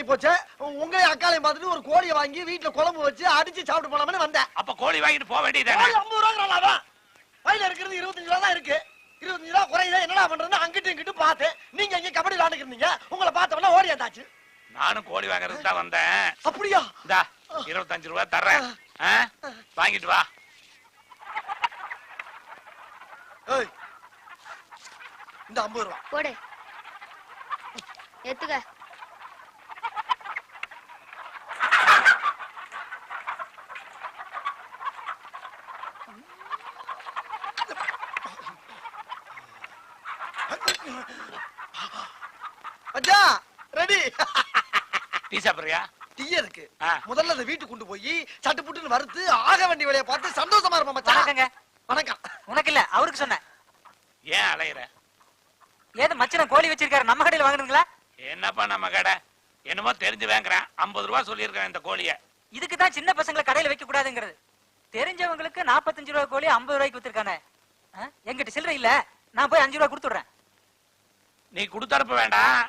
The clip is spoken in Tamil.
ஆகி போச்சு. உங்க அக்காலையும் பார்த்துட்டு ஒரு கோழியை வாங்கி வீட்டுல குழம்பு வச்சு அடிச்சு சாப்பிட்டு போலாம்னு வந்தேன். அப்ப கோழி வாங்கிட்டு போக வேண்டியதானே? 50 ரூபாய் வயல இருக்கிறது 25 ரூபா தான் இருக்கு. 25 ரூபா குறையுதா என்னடா பண்றதுன்னு அங்கிட்டு இங்கிட்டு பார்த்தேன். நீங்க இங்க கபடி விளையாண்டுக்கிறீங்க. உங்களை பார்த்தவனா ஓடியாந்தாச்சு. நானும் கோழி வாங்குறதுக்கு தான் வந்தேன். அப்படியா? இந்தா 25 ரூபாய் தர்றேன், வாங்கிட்டு வா. ஏய், இந்த 50 ரூபா போடு, எடுத்துக்க. அஜா ரெடி. டீ சாப்பிடுறியா? டீ இருக்கு. முதல்ல அதை வீட்டுக்கு கொண்டு போய் சட்டு புட்டுன்னு வறுத்து ஆக வேண்டிய வேலையை பார்த்து சந்தோஷமா இருப்போம் மச்சான். வணக்கங்க. வணக்கம். உனக்கு இல்ல, அவருக்கு சொன்னேன். ஏன் அலையிற? ஏது மச்சன கோழி வச்சிருக்காரு, நம்ம கடையில வாங்குறீங்களா? என்னப்பா நம்ம கடை? என்னமோ தெரிஞ்சு வாங்குறேன். 50 ரூபாய் சொல்லியிருக்கேன் இந்த கோழிய. இதுக்கு தான் சின்ன பசங்களை கடையில வைக்க கூடாதுங்கிறது. தெரிஞ்சவங்களுக்கு 45 ரூபாய் கோழி 50 ரூபாய்க்கு வித்துருக்கானே. எங்கிட்ட சில்லறை இல்ல, நான் போய் 5 ரூபாய் கொடுத்துடுறேன். நீ கொடுத்தரப்ப வேண்டாம்,